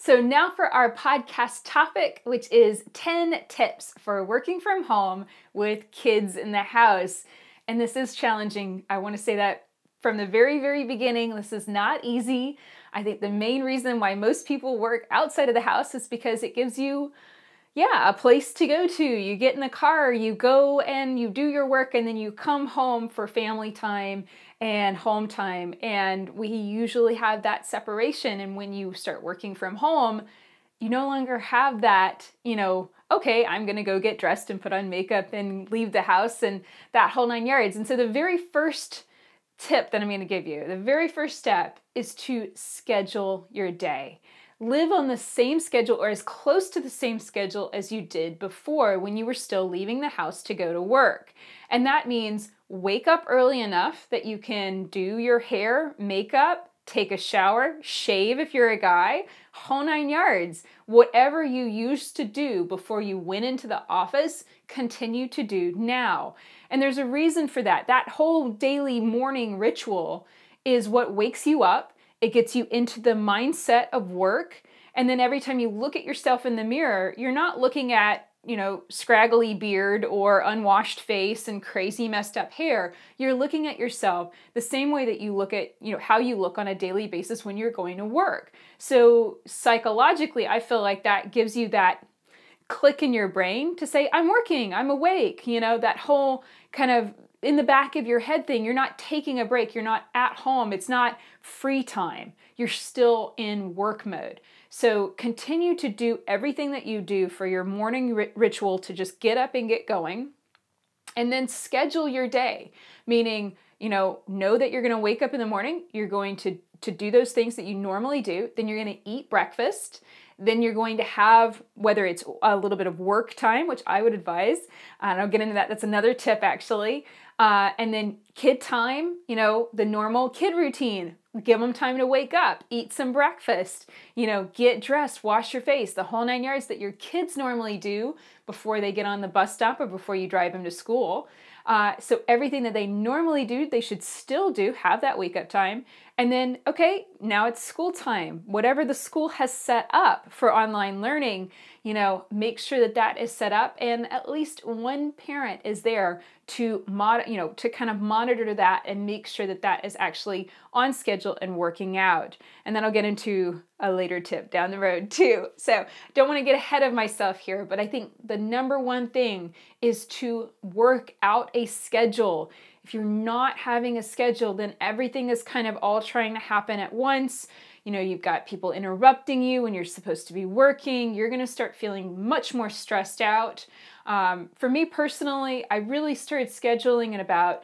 So now for our podcast topic, which is 10 tips for working from home with kids in the house. And this is challenging. I want to say that from the very, very beginning. This is not easy. I think the main reason why most people work outside of the house is because it gives you a place to go to. You get in the car, you go and you do your work, and then you come home for family time and home time. And we usually have that separation. And when you start working from home, you no longer have that, okay, I'm going to go get dressed and put on makeup and leave the house and that whole 9 yards. And so the very first tip that I'm going to give you, the very first step is to schedule your day. Live on the same schedule or as close to the same schedule as you did before when you were still leaving the house to go to work. And that means wake up early enough that you can do your hair, makeup, take a shower, shave if you're a guy, whole 9 yards. Whatever you used to do before you went into the office, continue to do now. And there's a reason for that. That whole daily morning ritual is what wakes you up. It gets you into the mindset of work. And then every time you look at yourself in the mirror, you're not looking at, scraggly beard or unwashed face and crazy messed up hair. You're looking at yourself the same way that you look at, how you look on a daily basis when you're going to work. So psychologically, I feel like that gives you that click in your brain to say, I'm working, I'm awake, that whole kind of in the back of your head thing. You're not taking a break. You're not at home. It's not free time. You're still in work mode. So continue to do everything that you do for your morning ritual to just get up and get going. And then schedule your day, meaning, know that you're going to wake up in the morning. You're going to do those things that you normally do. Then you're going to eat breakfast. Then you're going to have, whether it's a little bit of work time, which I would advise, and I'll get into that. That's another tip actually. And then kid time, the normal kid routine. Give them time to wake up, eat some breakfast, get dressed, wash your face, the whole 9 yards that your kids normally do before they get on the bus stop or before you drive them to school. So everything that they normally do, they should still do, have that wake up time. And then, okay, now it's school time. Whatever the school has set up for online learning, make sure that that is set up and at least one parent is there to kind of monitor that and make sure that that is actually on schedule and working out. And then I'll get into a later tip down the road too. So don't want to get ahead of myself here, but I think the number one thing is to work out a schedule. If you're not having a schedule, then everything is kind of all trying to happen at once. You've got people interrupting you when you're supposed to be working. You're going to start feeling much more stressed out. For me personally, I really started scheduling in about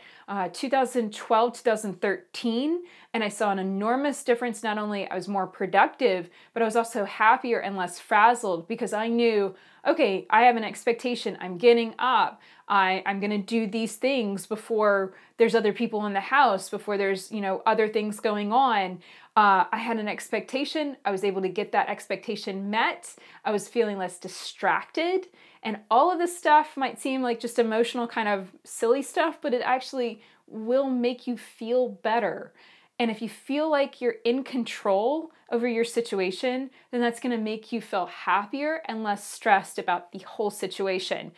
2012, 2013, and I saw an enormous difference. Not only I was more productive, but I was also happier and less frazzled because I knew, okay, I have an expectation. I'm getting up. I'm going to do these things before there's other people in the house, before there's, other things going on. I had an expectation. I was able to get that expectation met. I was feeling less distracted. And all of this stuff might seem like just emotional kind of silly stuff, but it actually will make you feel better. And if you feel like you're in control over your situation, then that's going to make you feel happier and less stressed about the whole situation.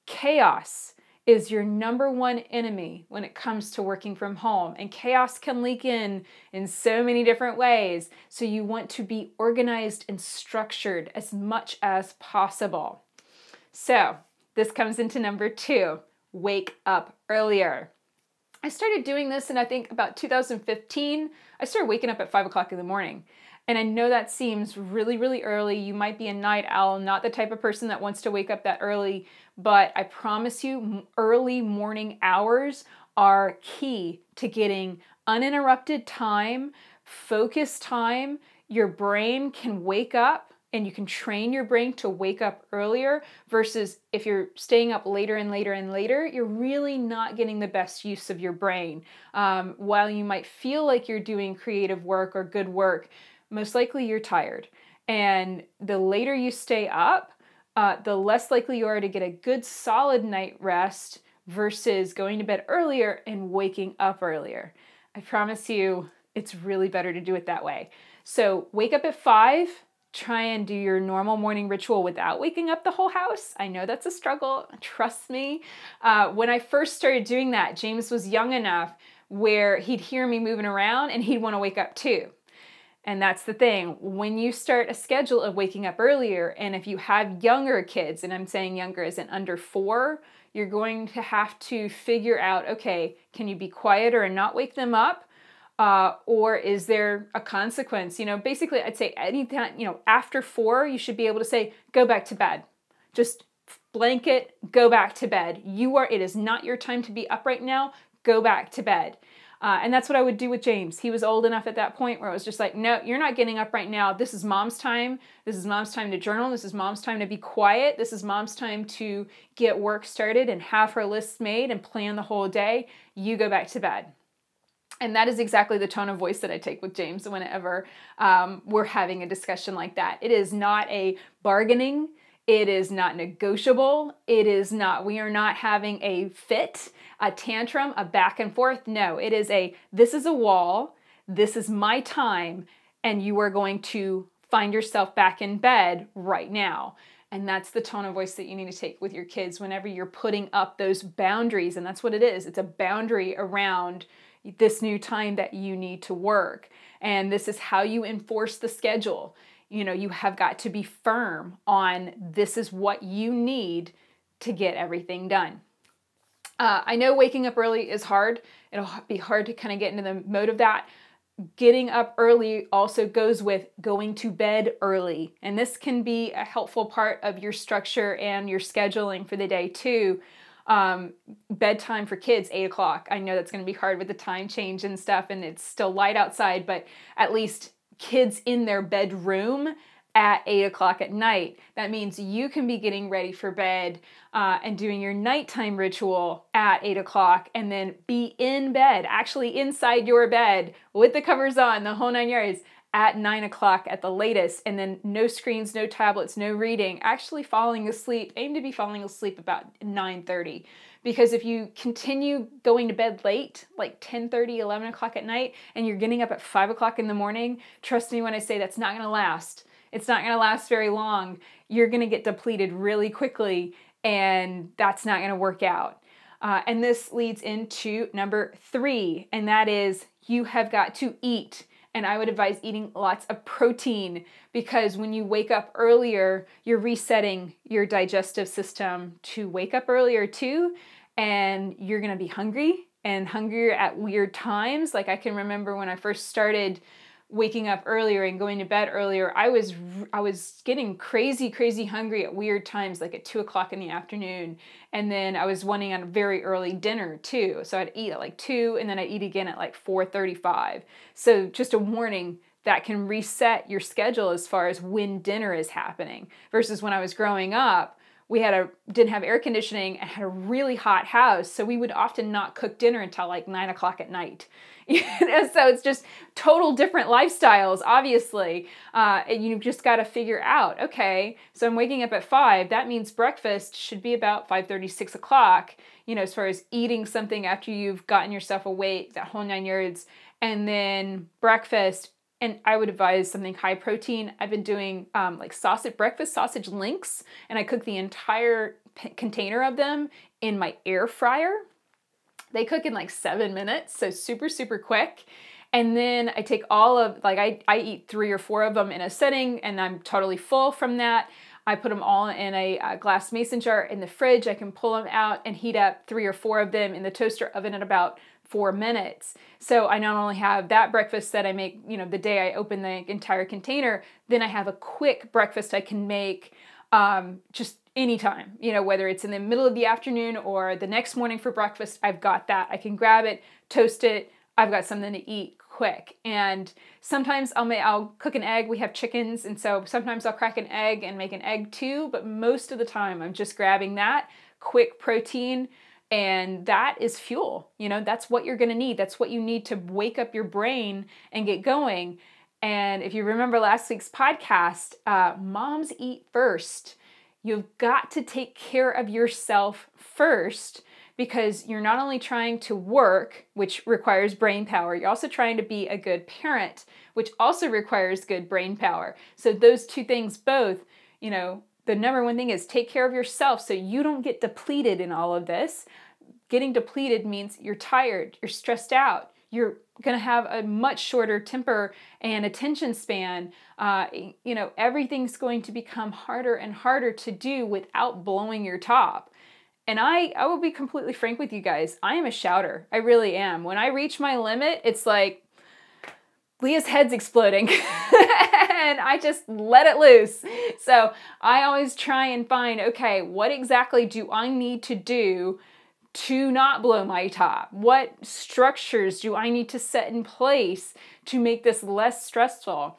Chaos is your number one enemy when it comes to working from home. And chaos can leak in so many different ways. So you want to be organized and structured as much as possible. So this comes into number 2, wake up earlier. I started doing this in, I think, about 2015. I started waking up at 5 o'clock in the morning. And I know that seems really, really early. You might be a night owl, not the type of person that wants to wake up that early, but I promise you, early morning hours are key to getting uninterrupted time, focused time. Your brain can wake up and you can train your brain to wake up earlier versus if you're staying up later and later and later, you're really not getting the best use of your brain. While you might feel like you're doing creative work or good work, most likely you're tired. And the later you stay up, the less likely you are to get a good solid night rest versus going to bed earlier and waking up earlier. I promise you, it's really better to do it that way. So wake up at 5, try and do your normal morning ritual without waking up the whole house. I know that's a struggle, trust me. When I first started doing that, James was young enough where he'd hear me moving around and he'd want to wake up too. And that's the thing, when you start a schedule of waking up earlier, and if you have younger kids, and I'm saying younger as in under 4, you're going to have to figure out, okay, can you be quieter and not wake them up? Or is there a consequence? Basically I'd say anytime, after 4, you should be able to say, go back to bed. Just blanket, go back to bed. It is not your time to be up right now. Go back to bed. And that's what I would do with James. He was old enough at that point where it was just like, no, you're not getting up right now. This is mom's time. This is mom's time to journal. This is mom's time to be quiet. This is mom's time to get work started and have her lists made and plan the whole day. You go back to bed. And that is exactly the tone of voice that I take with James whenever we're having a discussion like that. It is not a bargaining. It is not negotiable. We are not having a fit, a tantrum, a back and forth. No, it is this is a wall. This is my time. And you are going to find yourself back in bed right now. And that's the tone of voice that you need to take with your kids whenever you're putting up those boundaries. And that's what it is. It's a boundary around this new time that you need to work. And this is how you enforce the schedule. You have got to be firm on this is what you need to get everything done. I know waking up early is hard. It'll be hard to kind of get into the mode of that. Getting up early also goes with going to bed early. And this can be a helpful part of your structure and your scheduling for the day too. Bedtime for kids, 8 o'clock. I know that's going to be hard with the time change and stuff, and it's still light outside, but at least kids in their bedroom at 8 o'clock at night. That means you can be getting ready for bed and doing your nighttime ritual at 8 o'clock and then be in bed, actually inside your bed with the covers on, the whole 9 yards, at 9 o'clock at the latest, and then no screens, no tablets, no reading, actually falling asleep. Aim to be falling asleep about 9:30, because if you continue going to bed late, like 10:30, 11 o'clock at night, and you're getting up at 5 o'clock in the morning, trust me when I say that's not going to last. It's not going to last very long. You're going to get depleted really quickly, and that's not going to work out. And this leads into number 3, and that is you have got to eat. And I would advise eating lots of protein, because when you wake up earlier, you're resetting your digestive system to wake up earlier too. And you're going to be hungry, and hungrier at weird times. Like I can remember when I first started waking up earlier and going to bed earlier, I was getting crazy hungry at weird times, like at 2 o'clock in the afternoon. And then I was wanting a very early dinner too. So I'd eat at like 2, and then I'd eat again at like 4:35. So just a warning, that can reset your schedule as far as when dinner is happening. Versus when I was growing up, we didn't have air conditioning and had a really hot house. So we would often not cook dinner until like 9 o'clock at night. So it's just total different lifestyles, obviously. And you've just got to figure out, okay, so I'm waking up at 5. That means breakfast should be about 5:30, 6 o'clock, as far as eating something after you've gotten yourself awake, that whole 9 yards, and then breakfast. And I would advise something high protein. I've been doing like breakfast sausage links, and I cook the entire container of them in my air fryer. They cook in like 7 minutes, so super quick. And then I take I eat 3 or 4 of them in a sitting, and I'm totally full from that. I put them all in a glass mason jar in the fridge. I can pull them out and heat up 3 or 4 of them in the toaster oven in about 4 minutes. So I not only have that breakfast that I make, the day I open the entire container, then I have a quick breakfast I can make just anytime, whether it's in the middle of the afternoon or the next morning for breakfast. I've got that. I can grab it, toast it. I've got something to eat quick. And sometimes I'll cook an egg. We have chickens, and so sometimes I'll crack an egg and make an egg too, but most of the time I'm just grabbing that quick protein. And that is fuel. That's what you're going to need. That's what you need to wake up your brain and get going. And if you remember last week's podcast, moms eat first. You've got to take care of yourself first, because you're not only trying to work, which requires brain power, you're also trying to be a good parent, which also requires good brain power. So those two things both, the number one thing is take care of yourself so you don't get depleted in all of this. Getting depleted means you're tired, you're stressed out, you're going to have a much shorter temper and attention span. Everything's going to become harder and harder to do without blowing your top. And I will be completely frank with you guys. I am a shouter. I really am. When I reach my limit, it's like Leah's head's exploding and I just let it loose. So I always try and find, okay, what exactly do I need to do to not blow my top? What structures do I need to set in place to make this less stressful?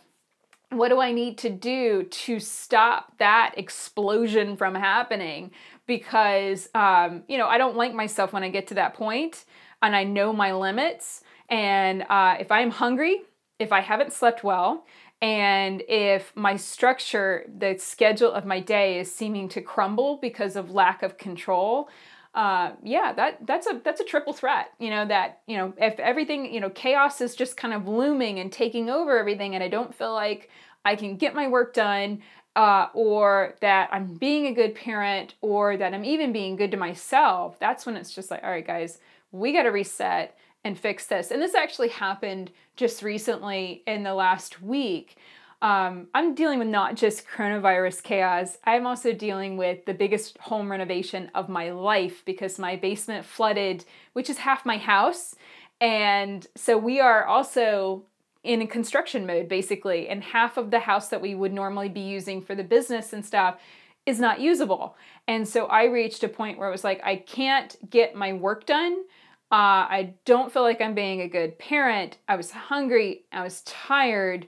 What do I need to do to stop that explosion from happening? Because, I don't like myself when I get to that point and I know my limits. And if I'm hungry, if I haven't slept well, and if my structure, the schedule of my day is seeming to crumble because of lack of control, that's a triple threat. If everything, chaos is just kind of looming and taking over everything, and I don't feel like I can get my work done, or that I'm being a good parent, or that I'm even being good to myself, that's when it's just like, all right, guys, we got to reset and fix this. And this actually happened just recently in the last week. I'm dealing with not just coronavirus chaos. I'm also dealing with the biggest home renovation of my life because my basement flooded, which is half my house. And so we are also in a construction mode, basically. And half of the house that we would normally be using for the business and stuff is not usable. And so I reached a point where it was like, I can't get my work done. I don't feel like I'm being a good parent. I was hungry. I was tired.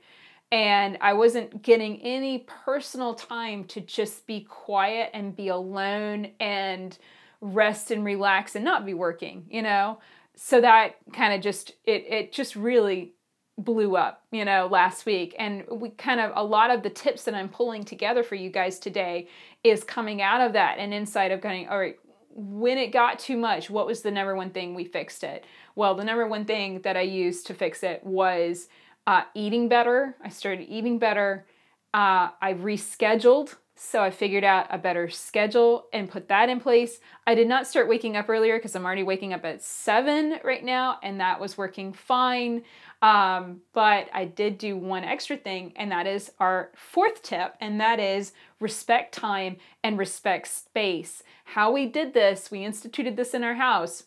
And I wasn't getting any personal time to just be quiet and be alone and rest and relax and not be working, So that kind of just, it just really blew up, last week. And a lot of the tips that I'm pulling together for you guys today is coming out of that and inside of going, all right, when it got too much, what was the number one thing we fixed it? Well, the number one thing that I used to fix it was eating better. I started eating better. I rescheduled. So I figured out a better schedule and put that in place. I did not start waking up earlier because I'm already waking up at 7 right now, and that was working fine. But I did do one extra thing, and that is our fourth tip, and that is respect time and respect space. How we did this, we instituted this in our house.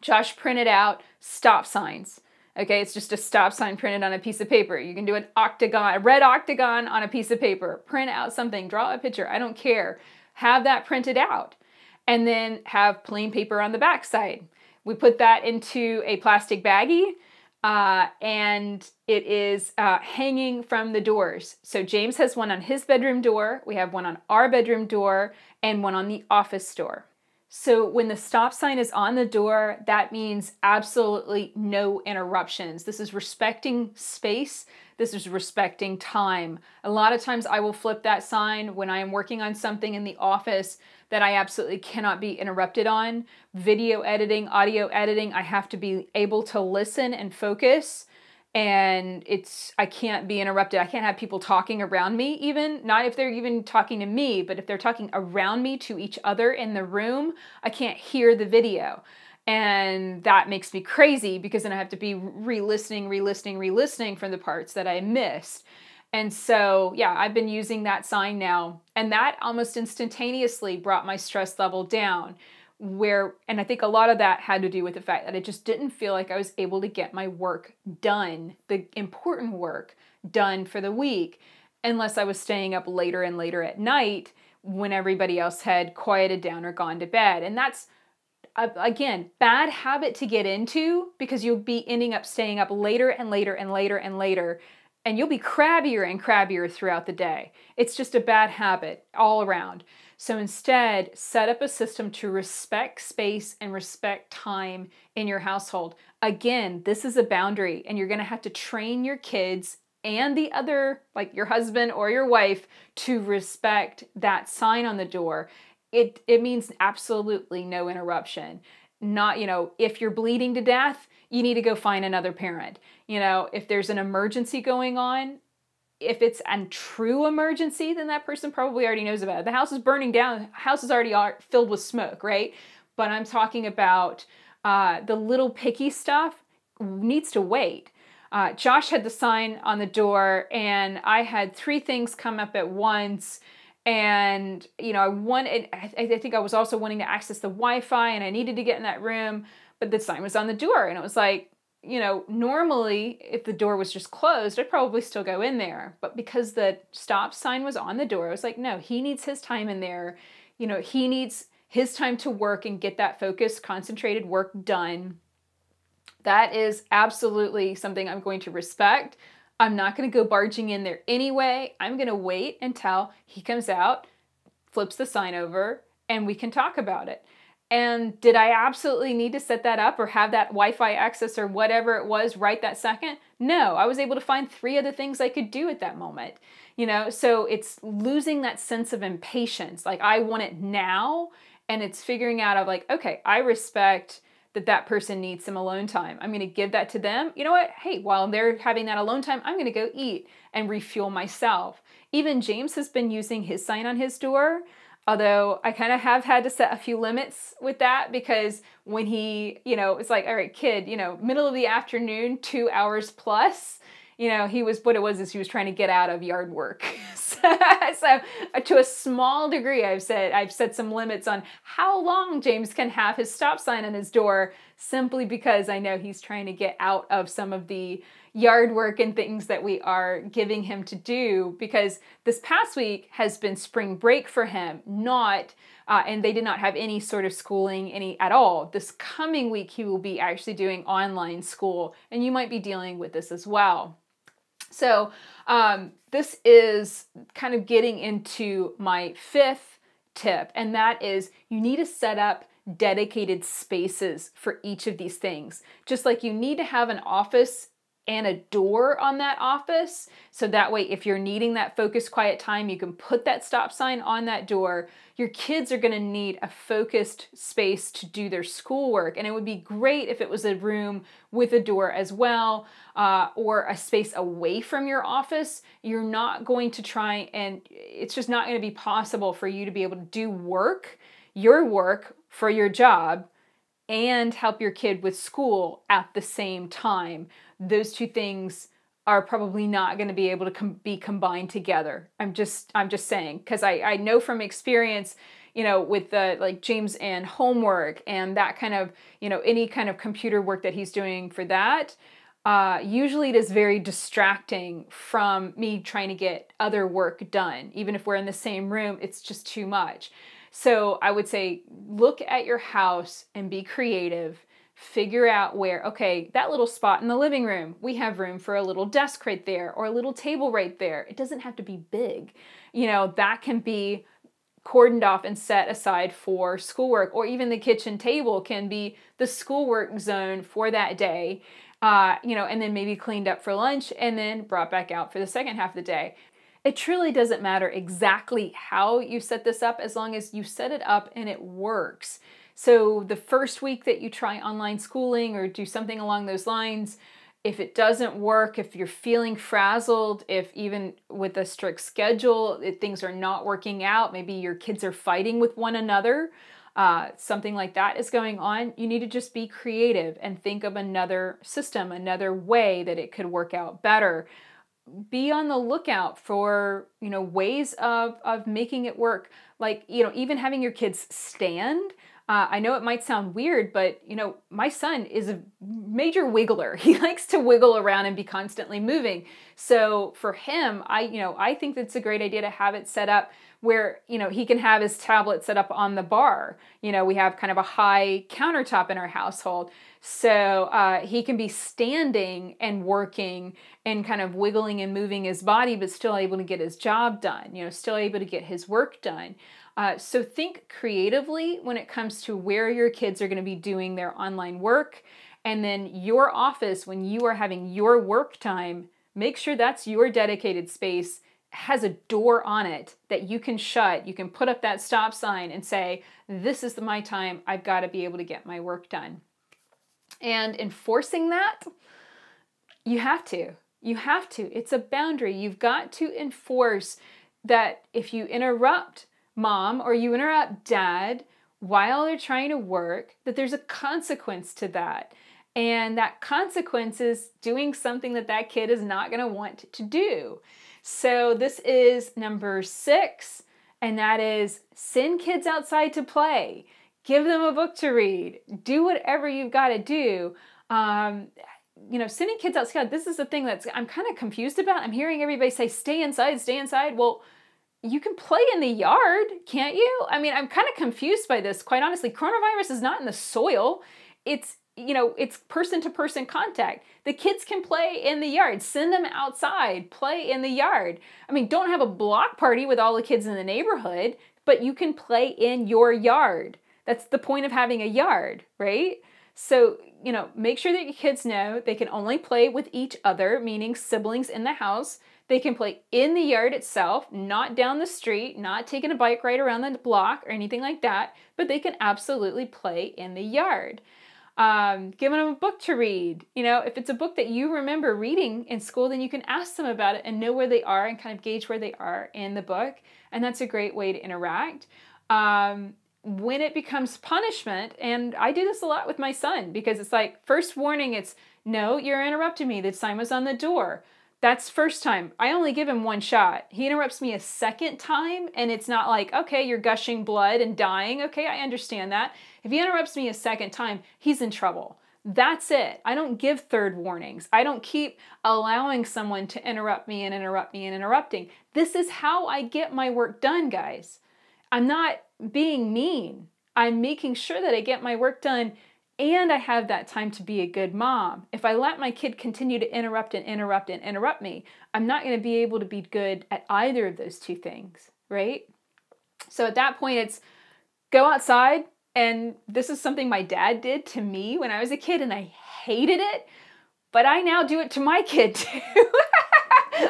Josh printed out stop signs. Okay, it's just a stop sign printed on a piece of paper. You can do an octagon, a red octagon on a piece of paper. Print out something, draw a picture, I don't care. Have that printed out. And then have plain paper on the back side. We put that into a plastic baggie, and it is hanging from the doors. So James has one on his bedroom door, we have one on our bedroom door, and one on the office door. So when the stop sign is on the door, that means absolutely no interruptions. This is respecting space. This is respecting time. A lot of times I will flip that sign when I am working on something in the office that I absolutely cannot be interrupted on. Video editing, audio editing, I have to be able to listen and focus. And I can't be interrupted. I can't have people talking around me even, not if they're even talking to me, but if they're talking around me to each other in the room, I can't hear the video. And that makes me crazy because then I have to be re-listening from the parts that I missed. And so, yeah, I've been using that sign now, and that almost instantaneously brought my stress level down. And I think a lot of that had to do with the fact that I just didn't feel like I was able to get my work done, the important work done for the week, unless I was staying up later and later at night when everybody else had quieted down or gone to bed. And that's, again, bad habit to get into because you'll be ending up staying up later and later and later and later, and you'll be crabbier and crabbier throughout the day. It's just a bad habit all around. So instead, set up a system to respect space and respect time in your household. Again, this is a boundary, and you're going to have to train your kids and the other, like your husband or your wife, to respect that sign on the door. it means absolutely no interruption. Not, if you're bleeding to death, you need to go find another parent. If there's an emergency going on, if it's a true emergency, then that person probably already knows about it. The house is burning down. The house is already filled with smoke, right? But I'm talking about the little picky stuff needs to wait. Josh had the sign on the door, and I had 3 things come up at once. And, I think I was also wanting to access the Wi-Fi, and I needed to get in that room, but the sign was on the door. And it was like, normally if the door was just closed, I'd probably still go in there. But because the stop sign was on the door, I was like, no, he needs his time in there. He needs his time to work and get that focused, concentrated work done. That is absolutely something I'm going to respect. I'm not going to go barging in there anyway. I'm going to wait until he comes out, flips the sign over, and we can talk about it. And did I absolutely need to set that up or have that Wi-Fi access or whatever it was right that second? No, I was able to find 3 other things I could do at that moment. So it's losing that sense of impatience. Like, I want it now, and it's figuring out of like, okay, I respect that person needs some alone time. I'm going to give that to them. You know what? Hey, while they're having that alone time, I'm going to go eat and refuel myself. Even James has been using his sign on his door, although I kind of have had to set a few limits with that, because when he, it's like, all right, kid, middle of the afternoon, 2 hours plus, he was trying to get out of yard work. So to a small degree, I've set some limits on how long James can have his stop sign on his door, simply because I know he's trying to get out of some of the yard work and things that we are giving him to do, because this past week has been spring break for him, and they did not have any sort of schooling at all. This coming week, he will be actually doing online school, and you might be dealing with this as well. So this is kind of getting into my 5th tip, and that is you need to set up dedicated spaces for each of these things. Just like you need to have an office and a door on that office, so that way if you're needing that focused quiet time, you can put that stop sign on that door. Your kids are going to need a focused space to do their schoolwork, and it would be great if it was a room with a door as well, or a space away from your office. You're not going to try, and it's just not going to be possible for you to be able to do your work for your job, and help your kid with school at the same time. Those 2 things are probably not going to be able to be combined together. I'm just saying, because I know from experience, with the like James and homework and that kind of, any kind of computer work that he's doing for that, usually it is very distracting from me trying to get other work done. Even if we're in the same room, it's just too much. So I would say, look at your house and be creative. Figure out where, okay, that little spot in the living room, we have room for a little desk right there or a little table right there. It doesn't have to be big. That can be cordoned off and set aside for schoolwork, or even the kitchen table can be the schoolwork zone for that day, and then maybe cleaned up for lunch and then brought back out for the second half of the day. It truly doesn't matter exactly how you set this up, as long as you set it up and it works. So the first week that you try online schooling or do something along those lines, if it doesn't work, if you're feeling frazzled, if even with a strict schedule, things are not working out, maybe your kids are fighting with one another, something like that is going on, you need to just be creative and think of another system, another way that it could work out better. Be on the lookout for, ways of making it work. Like, even having your kids stand. I know it might sound weird, but, my son is a major wiggler. He likes to wiggle around and be constantly moving. So for him, I think it's a great idea to have it set up where, he can have his tablet set up on the bar. We have kind of a high countertop in our household. So he can be standing and working and kind of wiggling and moving his body, but still able to get his job done, still able to get his work done. So think creatively when it comes to where your kids are going to be doing their online work. And then your office, when you are having your work time, make sure that's your dedicated space has a door on it that you can shut. You can put up that stop sign and say, this is my time. I've got to be able to get my work done. And enforcing that, you have to. You have to. It's a boundary. You've got to enforce that if you interrupt mom or you interrupt dad while they're trying to work, that there's a consequence to that. And that consequence is doing something that that kid is not going to want to do. So this is number 6, and that is send kids outside to play. Give them a book to read. Do whatever you've got to do. Sending kids outside, this is the thing I'm kind of confused about. I'm hearing everybody say, stay inside, stay inside. Well, you can play in the yard, can't you? I mean, I'm kind of confused by this. Quite honestly, coronavirus is not in the soil. It's person-to-person contact. The kids can play in the yard. Send them outside, play in the yard. I mean, don't have a block party with all the kids in the neighborhood, but you can play in your yard. That's the point of having a yard, right? So, make sure that your kids know they can only play with each other, meaning siblings in the house. They can play in the yard itself, not down the street, not taking a bike ride around the block or anything like that, but they can absolutely play in the yard. Giving them a book to read. If it's a book that you remember reading in school, then you can ask them about it and know where they are and kind of gauge where they are in the book. And that's a great way to interact. When it becomes punishment, and I do this a lot with my son, because it's like, first warning, it's, no, you're interrupting me. The sign was on the door. That's first time. I only give him one shot. He interrupts me a second time, and it's not like, okay, you're gushing blood and dying. Okay, I understand that. If he interrupts me a second time, he's in trouble. That's it. I don't give third warnings. I don't keep allowing someone to interrupt me and interrupt me and interrupting. This is how I get my work done, guys. I'm not being mean. I'm making sure that I get my work done and I have that time to be a good mom. If I let my kid continue to interrupt me, I'm not going to be able to be good at either of those two things, right? So at that point, it's go outside. And this is something my dad did to me when I was a kid, and I hated it. But I now do it to my kid too.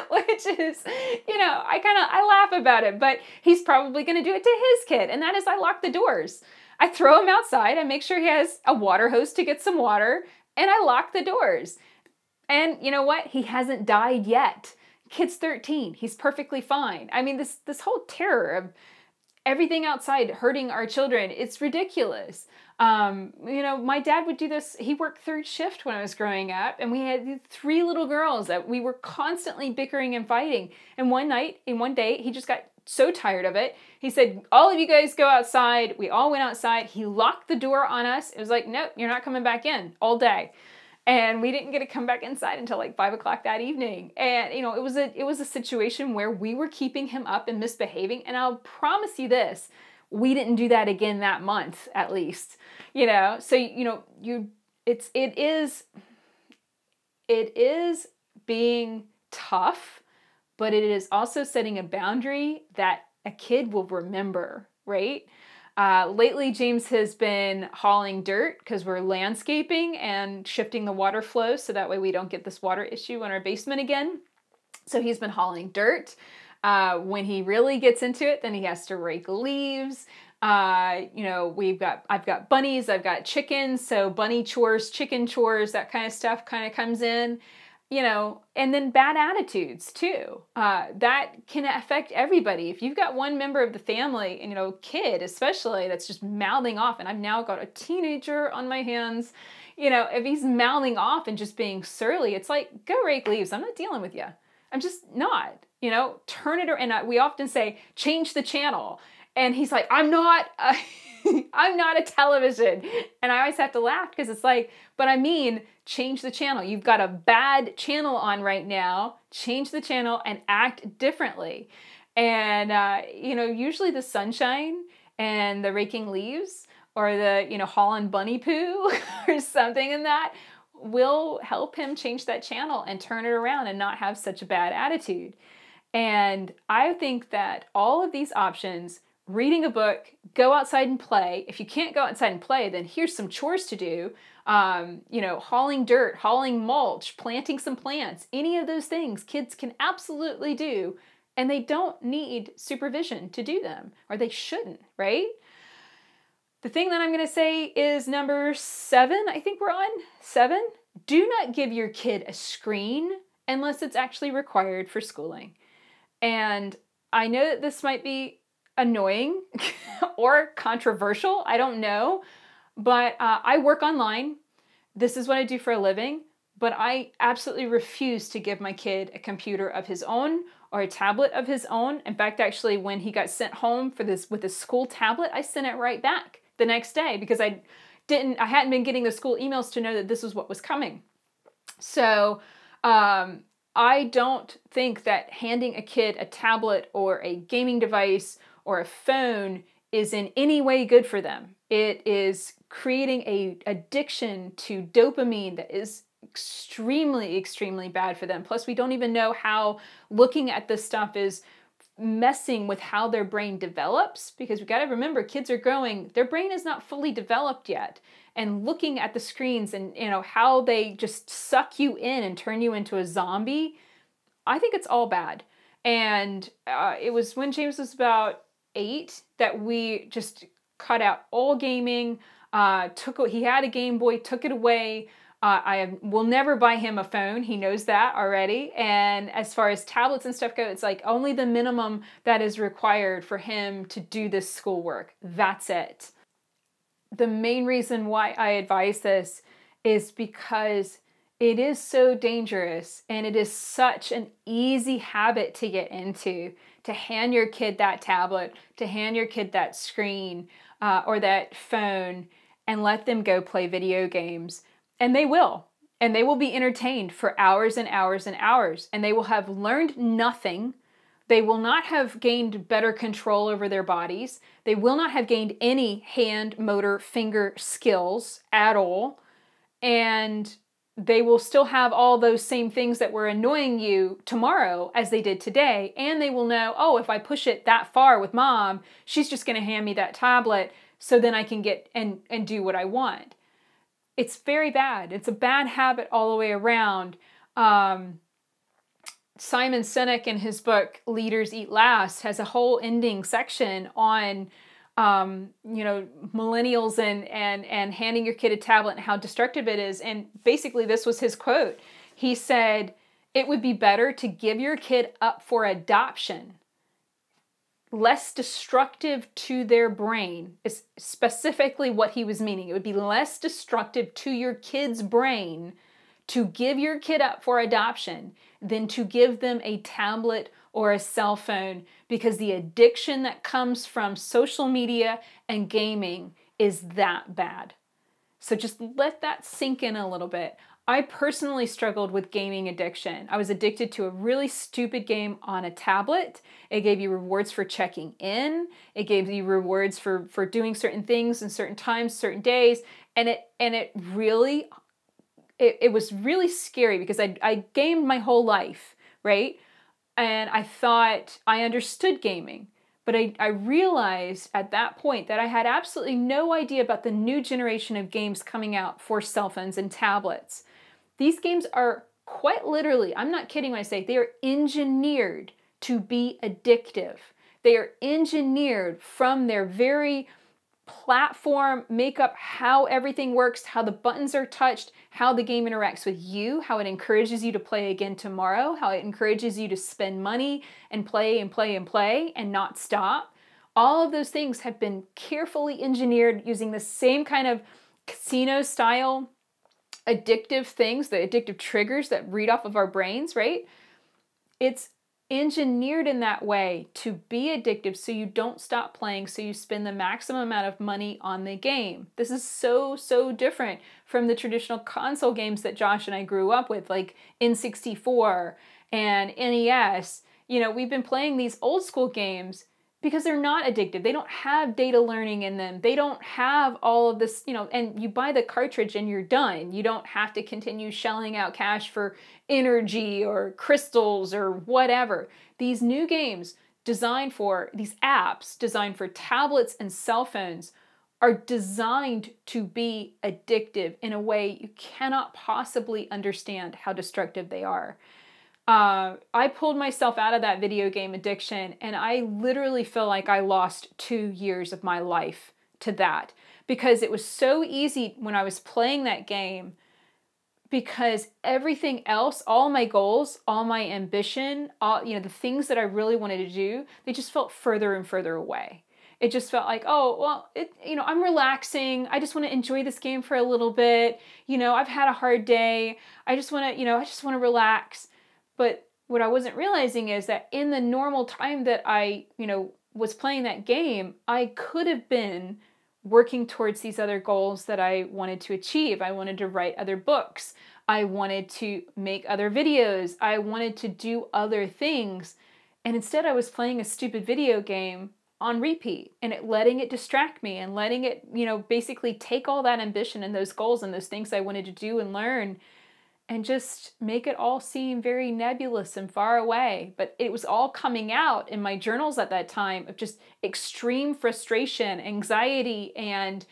Which is, I laugh about it, but he's probably going to do it to his kid. And that is, I lock the doors. I throw him outside. I make sure he has a water hose to get some water, and I lock the doors. And you know what? He hasn't died yet. Kid's 13. He's perfectly fine. I mean, this whole terror of everything outside hurting our children, it's ridiculous. My dad would do this. He worked third shift when I was growing up, and we had 3 little girls that we were constantly bickering and fighting. And one day, he just got so tired of it. He said, all of you guys go outside. We all went outside. He locked the door on us. It was like, nope, you're not coming back in all day. And we didn't get to come back inside until like 5 o'clock that evening. And, it was a situation where we were keeping him up and misbehaving. And I'll promise you this, we didn't do that again that month, at least, So, it is being tough, but it is also setting a boundary that a kid will remember, right? Lately, James has been hauling dirt because we're landscaping and shifting the water flow so that way we don't get this water issue in our basement again. So he's been hauling dirt. When he really gets into it, then he has to rake leaves. I've got bunnies, I've got chickens, so bunny chores, chicken chores, that kind of stuff kind of comes in. And then bad attitudes too. That can affect everybody. If you've got one member of the family, and kid especially, that's just mouthing off, and I've now got a teenager on my hands, if he's mouthing off and just being surly, it's like, go rake leaves. I'm not dealing with you. I'm just not, turn it around. And we often say, change the channel. And he's like, I'm not a television. And I always have to laugh because it's like, but I mean, change the channel. You've got a bad channel on right now. Change the channel and act differently. And, usually the sunshine and the raking leaves or the, hauling bunny poo or something in that will help him change that channel and turn it around and not have such a bad attitude. And I think that all of these options, reading a book, go outside and play. If you can't go outside and play, then here's some chores to do. Hauling dirt, hauling mulch, planting some plants, any of those things kids can absolutely do and they don't need supervision to do them, or they shouldn't, right? The thing that I'm going to say is number 7. I think we're on 7. Do not give your kid a screen unless it's actually required for schooling. And I know that this might be annoying or controversial. I don't know. But I work online. This is what I do for a living. But I absolutely refuse to give my kid a computer of his own or a tablet of his own. In fact, actually, when he got sent home with his school tablet, I sent it right back the next day because I hadn't been getting the school emails to know that this was what was coming. So I don't think that handing a kid a tablet or a gaming device or a phone is in any way good for them. It is creating an addiction to dopamine that is extremely, extremely bad for them. Plus, we don't even know how looking at this stuff is messing with how their brain develops, because we got to remember, kids are growing, their brain is not fully developed yet. And looking at the screens and how they just suck you in and turn you into a zombie, I think it's all bad. And it was when James was about 8 that we just cut out all gaming. He had a Game Boy, took it away. I will never buy him a phone. He knows that already. And as far as tablets and stuff go, it's like only the minimum that is required for him to do this schoolwork. That's it. The main reason why I advise this is because it is so dangerous and it is such an easy habit to get into, to hand your kid that tablet, to hand your kid that screen or that phone and let them go play video games. And they will. And they will be entertained for hours and hours and hours. And they will have learned nothing. They will not have gained better control over their bodies. They will not have gained any hand, motor, finger skills at all. And they will still have all those same things that were annoying you tomorrow as they did today. And they will know, oh, if I push it that far with mom, she's just going to hand me that tablet so then I can get and do what I want. It's very bad. It's a bad habit all the way around. Simon Sinek in his book, Leaders Eat Last, has a whole ending section on, millennials and handing your kid a tablet and how destructive it is. And basically this was his quote. He said, it would be better to give your kid up for adoption, less destructive to their brain, is specifically what he was meaning. It would be less destructive to your kid's brain to give your kid up for adoption than to give them a tablet or a cell phone, because the addiction that comes from social media and gaming is that bad. So just let that sink in a little bit. I personally struggled with gaming addiction. I was addicted to a really stupid game on a tablet. It gave you rewards for checking in. It gave you rewards for doing certain things in certain times, certain days. And it was really scary because I gamed my whole life, right? And I thought I understood gaming. But I realized at that point that I had absolutely no idea about the new generation of games coming out for cell phones and tablets. These games are quite literally, I'm not kidding when I say, they are engineered to be addictive. They are engineered from their very platform, make up how everything works, how the buttons are touched, how the game interacts with you, how it encourages you to play again tomorrow, how it encourages you to spend money and play and play and play and not stop. All of those things have been carefully engineered using the same kind of casino style addictive things, the addictive triggers that read off of our brains, right? It's engineered in that way to be addictive so you don't stop playing, so you spend the maximum amount of money on the game. This is so, so different from the traditional console games that Josh and I grew up with, like N64 and NES. We've been playing these old school games because they're not addictive. They don't have data learning in them. They don't have all of this, and you buy the cartridge and you're done. You don't have to continue shelling out cash for energy or crystals or whatever. These new games these apps designed for tablets and cell phones are designed to be addictive in a way you cannot possibly understand how destructive they are. I pulled myself out of that video game addiction, and I literally feel like I lost 2 years of my life to that, because it was so easy when I was playing that game, because everything else, all my goals, all my ambition, all, the things that I really wanted to do, they just felt further and further away. It just felt like, oh, well, I'm relaxing. I just want to enjoy this game for a little bit. I've had a hard day. I just want to relax. But what I wasn't realizing is that in the normal time that I, was playing that game, I could have been working towards these other goals that I wanted to achieve. I wanted to write other books. I wanted to make other videos. I wanted to do other things. And instead I was playing a stupid video game on repeat, and letting it distract me, and letting it, basically take all that ambition and those goals and those things I wanted to do and learn, and just make it all seem very nebulous and far away. But it was all coming out in my journals at that time of just extreme frustration, anxiety, and,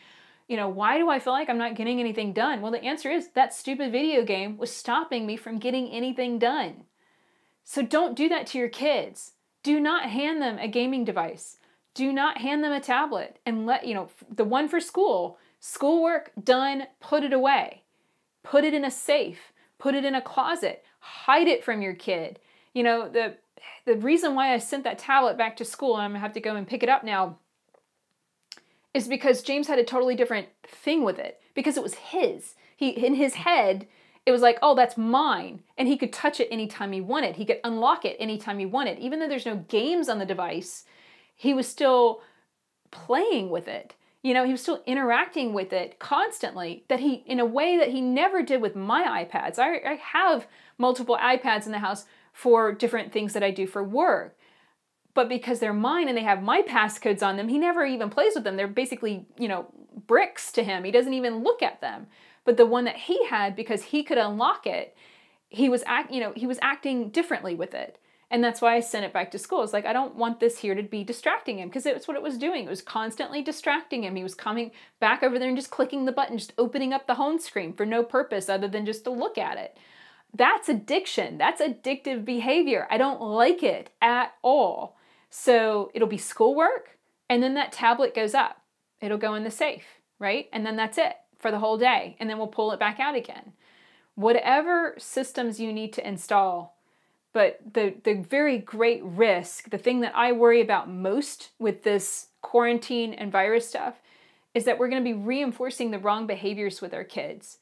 why do I feel like I'm not getting anything done? Well, the answer is that stupid video game was stopping me from getting anything done. So don't do that to your kids. Do not hand them a gaming device. Do not hand them a tablet and let, the one for schoolwork done, put it away. Put it in a safe. Put it in a closet. Hide it from your kid. The reason why I sent that tablet back to school, and I'm going to have to go and pick it up now, is because James had a totally different thing with it, because it was his. In his head, it was like, oh, that's mine. And he could touch it anytime he wanted. He could unlock it anytime he wanted. Even though there's no games on the device, he was still playing with it. He was still interacting with it constantly, in a way that he never did with my iPads. I have multiple iPads in the house for different things that I do for work. But because they're mine and they have my passcodes on them, he never even plays with them. They're basically, bricks to him. He doesn't even look at them. But the one that he had, because he could unlock it, he was acting differently with it. And that's why I sent it back to school. It's like, I don't want this here to be distracting him, because it's what it was doing. It was constantly distracting him. He was coming back over there and just clicking the button, just opening up the home screen for no purpose other than just to look at it. That's addiction. That's addictive behavior. I don't like it at all. So it'll be schoolwork, and then that tablet goes up. It'll go in the safe, right? And then that's it for the whole day. And then we'll pull it back out again. Whatever systems you need to install. But the very great risk, the thing that I worry about most with this quarantine and virus stuff, is that we're going to be reinforcing the wrong behaviors with our kids.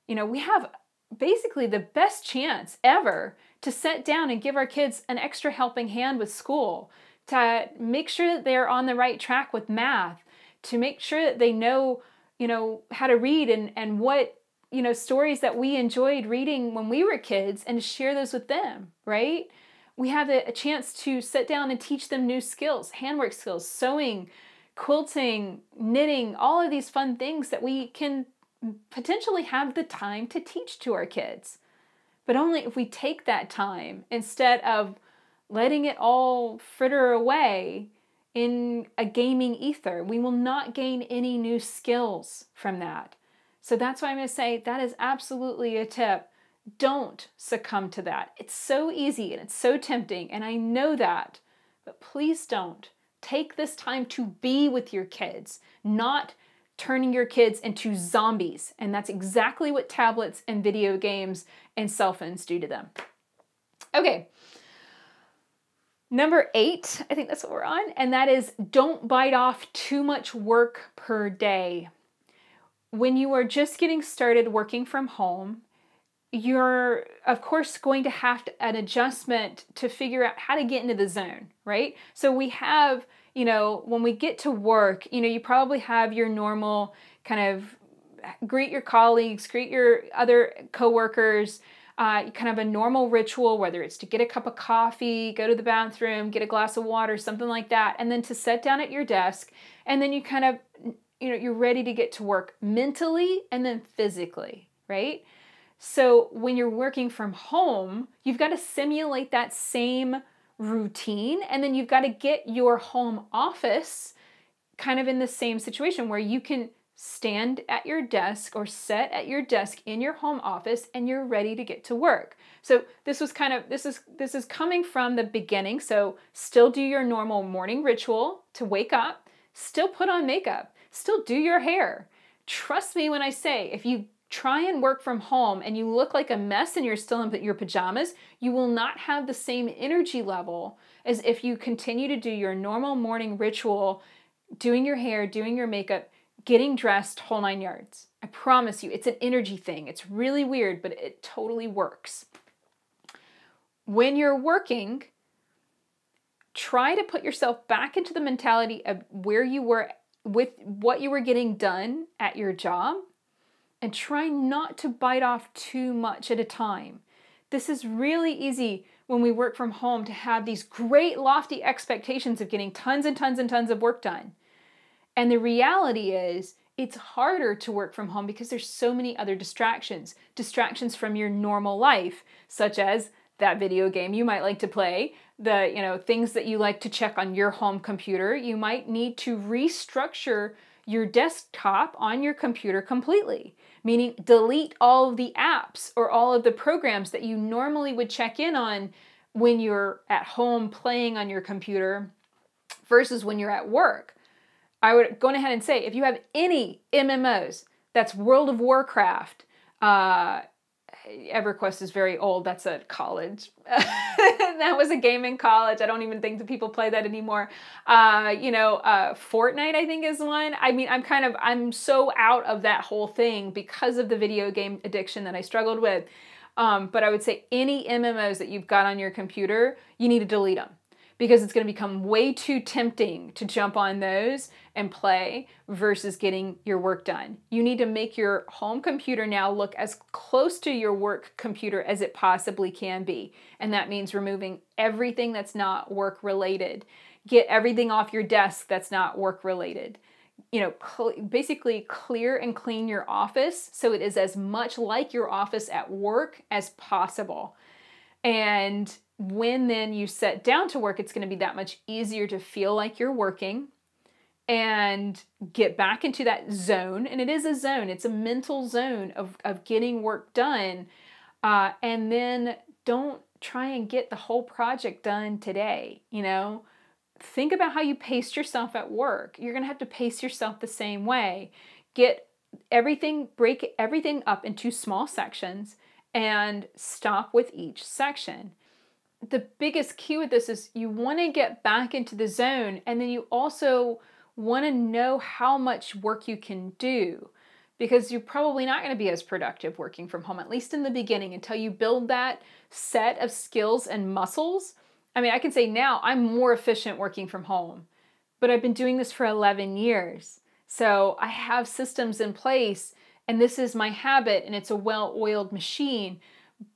We have basically the best chance ever to sit down and give our kids an extra helping hand with school, to make sure that they're on the right track with math, to make sure that they know, how to read and what, stories that we enjoyed reading when we were kids, and to share those with them, right? We have a chance to sit down and teach them new skills, handwork skills, sewing, quilting, knitting, all of these fun things that we can potentially have the time to teach to our kids. But only if we take that time instead of letting it all fritter away in a gaming ether. We will not gain any new skills from that. So that's why I'm going to say that is absolutely a tip. Don't succumb to that. It's so easy and it's so tempting, and I know that, but please don't. Take this time to be with your kids, not turning your kids into zombies. And that's exactly what tablets and video games and cell phones do to them. Okay. Number 8, I think that's what we're on, and that is don't bite off too much work per day. When you are just getting started working from home, you're, of course, going to have an adjustment to figure out how to get into the zone, right? So we have, when we get to work, you probably have your normal kind of greet your colleagues, greet your other coworkers, kind of a normal ritual, whether it's to get a cup of coffee, go to the bathroom, get a glass of water, something like that, and then to sit down at your desk, and then you kind of, you're ready to get to work mentally and then physically, right? So when you're working from home, you've got to simulate that same routine, and then you've got to get your home office kind of in the same situation where you can stand at your desk or sit at your desk in your home office and you're ready to get to work. So this was this is coming from the beginning. So still do your normal morning ritual to wake up, still put on makeup, still do your hair. Trust me when I say, if you try and work from home and you look like a mess and you're still in your pajamas, you will not have the same energy level as if you continue to do your normal morning ritual, doing your hair, doing your makeup, getting dressed, whole 9 yards. I promise you, it's an energy thing. It's really weird, but it totally works. When you're working, try to put yourself back into the mentality of where you were with what you were getting done at your job, and try not to bite off too much at a time. This is really easy when we work from home to have these great lofty expectations of getting tons and tons and tons of work done. And the reality is it's harder to work from home because there's so many other distractions. Distractions from your normal life, such as that video game you might like to play, the things that you like to check on your home computer. You might need to restructure your desktop on your computer completely, meaning delete all of the apps or all of the programs that you normally would check in on when you're at home playing on your computer versus when you're at work. I would go ahead and say, if you have any MMOs, that's World of Warcraft, EverQuest is very old. That's at college. That was a game in college. I don't even think that people play that anymore. Fortnite, I think, is one. I mean, I'm so out of that whole thing because of the video game addiction that I struggled with. But I would say any MMOs that you've got on your computer, you need to delete them, because it's going to become way too tempting to jump on those and play versus getting your work done. You need to make your home computer now look as close to your work computer as it possibly can be. And that means removing everything that's not work related. Get everything off your desk that's not work related. Basically clear and clean your office so it is as much like your office at work as possible. And when then you sit down to work, it's going to be that much easier to feel like you're working and get back into that zone. And it is a zone. It's a mental zone of getting work done. And then don't try and get the whole project done today. Think about how you pace yourself at work. You're going to have to pace yourself the same way. Break everything up into small sections and stop with each section. The biggest key with this is you want to get back into the zone, and then you also want to know how much work you can do, because you're probably not going to be as productive working from home, at least in the beginning, until you build that set of skills and muscles. I mean, I can say now I'm more efficient working from home, but I've been doing this for 11 years. So I have systems in place, and this is my habit, and it's a well-oiled machine.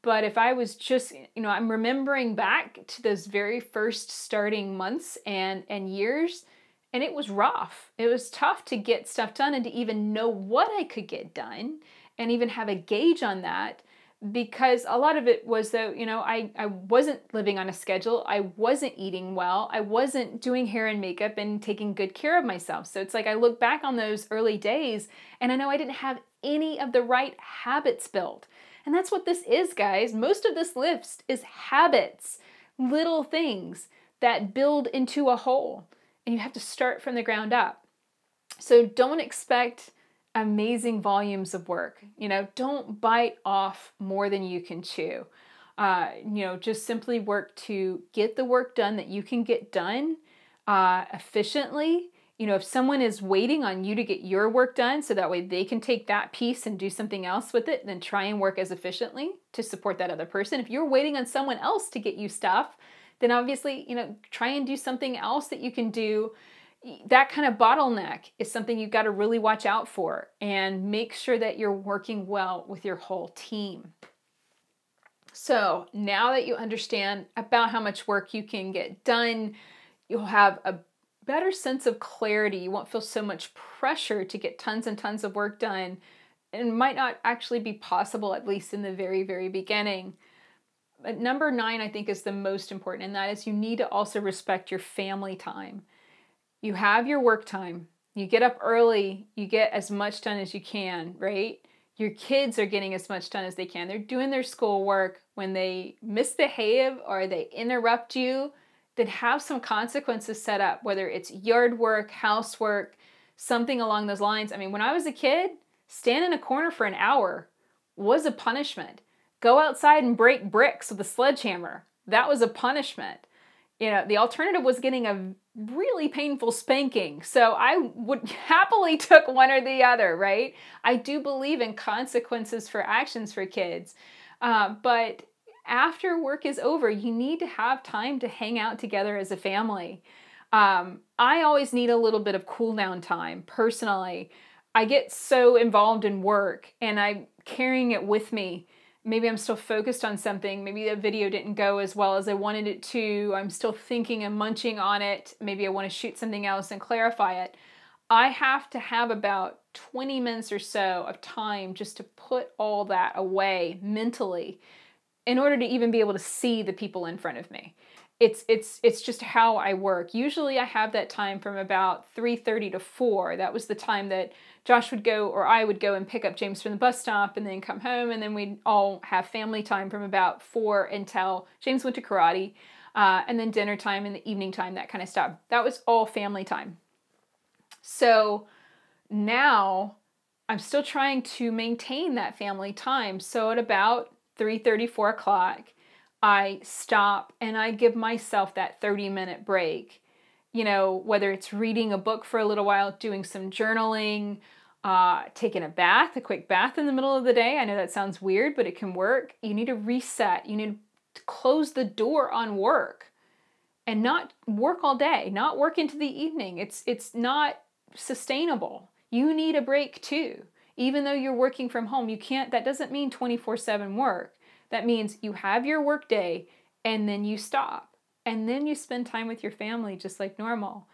But if I was just, I'm remembering back to those very first starting months and years, and it was rough. It was tough to get stuff done and to even know what I could get done and even have a gauge on that, because a lot of it was though, I wasn't living on a schedule. I wasn't eating well. I wasn't doing hair and makeup and taking good care of myself. So it's like I look back on those early days and I know I didn't have any of the right habits built. And that's what this is, guys. Most of this list is habits, little things that build into a whole. And you have to start from the ground up. So don't expect amazing volumes of work. Don't bite off more than you can chew. Just simply work to get the work done that you can get done efficiently. If someone is waiting on you to get your work done so that way they can take that piece and do something else with it, then try and work as efficiently to support that other person. If you're waiting on someone else to get you stuff, then obviously, try and do something else that you can do. That kind of bottleneck is something you've got to really watch out for, and make sure that you're working well with your whole team. So now that you understand about how much work you can get done, you'll have a better sense of clarity. You won't feel so much pressure to get tons and tons of work done. It might not actually be possible, at least in the very, very beginning. But number 9, I think, is the most important, and that is you need to also respect your family time. You have your work time. You get up early, you get as much done as you can, right? Your kids are getting as much done as they can. They're doing their schoolwork. When they misbehave or they interrupt you, then have some consequences set up, whether it's yard work, housework, something along those lines. I mean, when I was a kid, stand in a corner for an hour was a punishment. Go outside and break bricks with a sledgehammer. That was a punishment. You know, the alternative was getting a really painful spanking. So I would happily took one or the other, right? I do believe in consequences for actions for kids. But after work is over, you need to have time to hang out together as a family. I always need a little bit of cool down time personally. I get so involved in work and I'm carrying it with me. Maybe I'm still focused on something. Maybe the video didn't go as well as I wanted it to. I'm still thinking and munching on it. Maybe I want to shoot something else and clarify it. I have to have about 20 minutes or so of time just to put all that away mentally in order to even be able to see the people in front of me. It's just how I work. Usually I have that time from about 3:30 to 4. That was the time that Josh would go or I would go and pick up James from the bus stop and then come home, and then we'd all have family time from about 4 until James went to karate, and then dinner time and the evening time, that kind of stuff. That was all family time. So now I'm still trying to maintain that family time. So at about 3:30, 4 o'clock, I stop and I give myself that 30-minute break. You know, whether it's reading a book for a little while, doing some journaling, taking a bath, a quick bath in the middle of the day. I know that sounds weird, but it can work. You need to reset. You need to close the door on work and not work all day, not work into the evening. It's not sustainable. You need a break too. Even though you're working from home, that doesn't mean 24/7 work. That means you have your work day and then you stop and then you spend time with your family just like normal.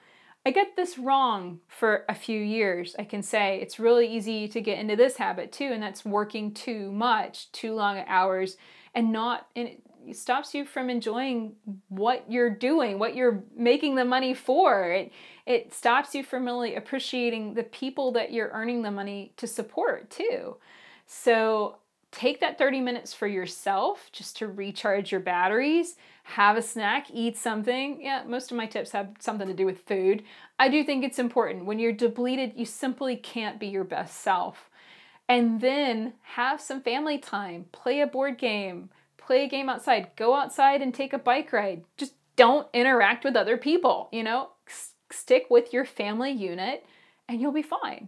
I get this wrong for a few years. I can say it's really easy to get into this habit too, and that's working too much, too long hours, and it stops you from enjoying what you're doing, what you're making the money for. It stops you from really appreciating the people that you're earning the money to support too. So take that 30 minutes for yourself just to recharge your batteries, have a snack, eat something. Yeah, most of my tips have something to do with food. I do think it's important. When you're depleted, you simply can't be your best self. And then have some family time, play a board game, play a game outside, go outside and take a bike ride. Just don't interact with other people, stick with your family unit and you'll be fine.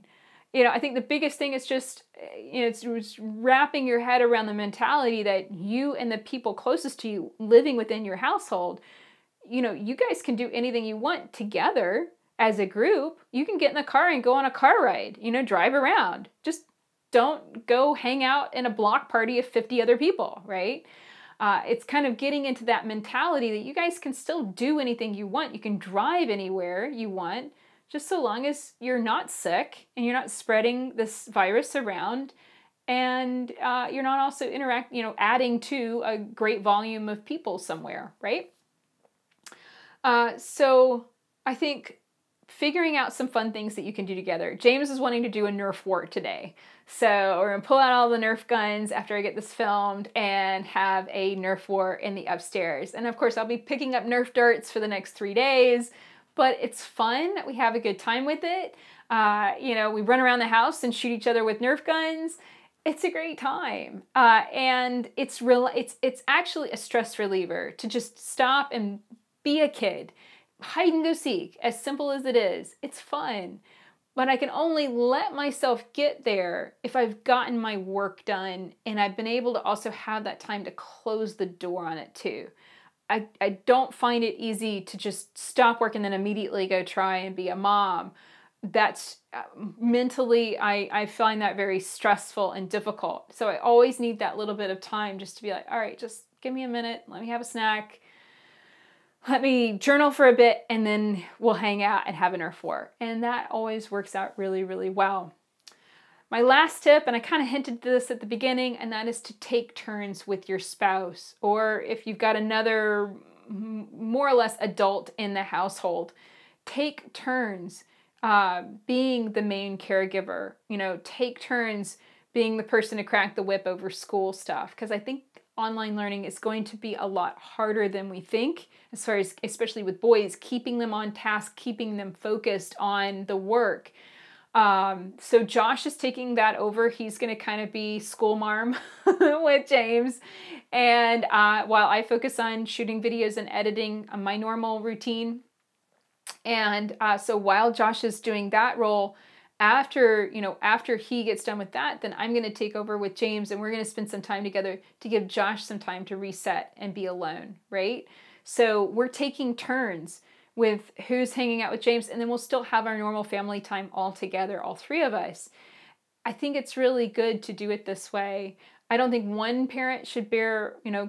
I think the biggest thing is just, it's wrapping your head around the mentality that you and the people closest to you living within your household, you guys can do anything you want together as a group. You can get in the car and go on a car ride, drive around. Just don't go hang out in a block party of 50 other people, right? It's kind of getting into that mentality that you guys can still do anything you want. You can drive anywhere you want, just so long as you're not sick and you're not spreading this virus around, and you're not also adding to a great volume of people somewhere, right? So I think figuring out some fun things that you can do together. James is wanting to do a Nerf war today. So we're going to pull out all the Nerf guns after I get this filmed and have a Nerf war in the upstairs. And of course, I'll be picking up Nerf darts for the next 3 days. But it's fun. We have a good time with it. We run around the house and shoot each other with Nerf guns. It's a great time. And it's actually a stress reliever to just stop and be a kid. Hide and go seek, as simple as it is. It's fun. But I can only let myself get there if I've gotten my work done and I've been able to also have that time to close the door on it too. I don't find it easy to just stop work and then immediately go try and be a mom. That's mentally, I find that very stressful and difficult. So I always need that little bit of time just to be like, all right, just give me a minute. Let me have a snack. Let me journal for a bit and then we'll hang out and have a Nerf war. And that always works out really, really well. My last tip, and I kind of hinted to this at the beginning, and that is to take turns with your spouse, or if you've got another more or less adult in the household, take turns being the main caregiver. Take turns being the person to crack the whip over school stuff, because I think online learning is going to be a lot harder than we think, as far as, especially with boys, keeping them on task, keeping them focused on the work. So Josh is taking that over. He's going to kind of be school marm with James. And while I focus on shooting videos and editing my normal routine. And so while Josh is doing that role, after he gets done with that, then I'm going to take over with James, and we're going to spend some time together to give Josh some time to reset and be alone, right? So we're taking turns with who's hanging out with James, and then we'll still have our normal family time all together, all three of us. I think it's really good to do it this way. I don't think one parent should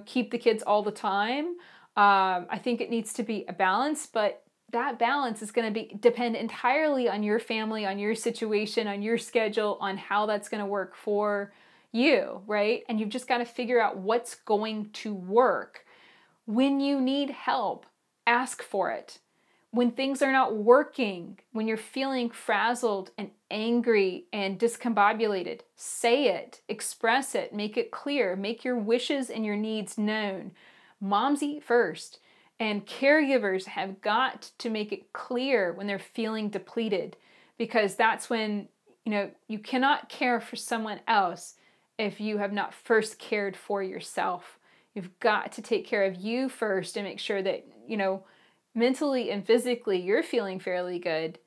keep the kids all the time. I think it needs to be a balance, but that balance is going to depend entirely on your family, on your situation, on your schedule, on how that's going to work for you, right? And you've just got to figure out what's going to work. When you need help, ask for it. When things are not working, when you're feeling frazzled and angry and discombobulated, say it, express it, make it clear, make your wishes and your needs known. Moms eat first, and caregivers have got to make it clear when they're feeling depleted, because that's when, you cannot care for someone else if you have not first cared for yourself. You've got to take care of you first and make sure that, mentally and physically you're feeling fairly good.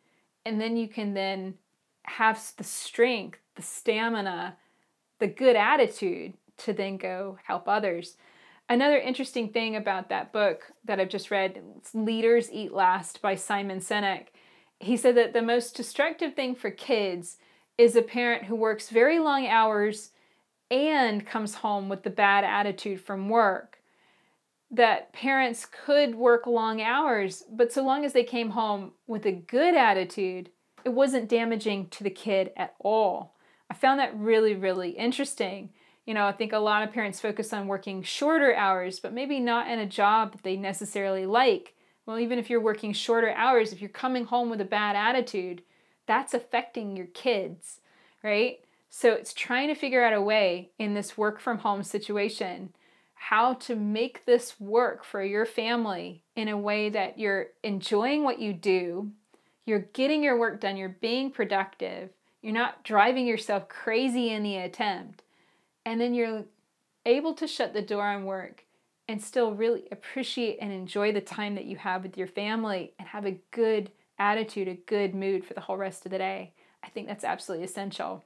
And then you can then have the strength, the stamina, the good attitude to then go help others. Another interesting thing about that book that I've just read, Leaders Eat Last by Simon Sinek, he said that the most destructive thing for kids is a parent who works very long hours and comes home with the bad attitude from work. That parents could work long hours, but so long as they came home with a good attitude, it wasn't damaging to the kid at all. I found that really, really interesting. I think a lot of parents focus on working shorter hours, but maybe not in a job that they necessarily like. Well, even if you're working shorter hours, if you're coming home with a bad attitude, that's affecting your kids, right? So it's trying to figure out a way in this work from home situation how to make this work for your family in a way that you're enjoying what you do, you're getting your work done, you're being productive, you're not driving yourself crazy in the attempt, and then you're able to shut the door on work and still really appreciate and enjoy the time that you have with your family and have a good attitude, a good mood for the whole rest of the day. I think that's absolutely essential.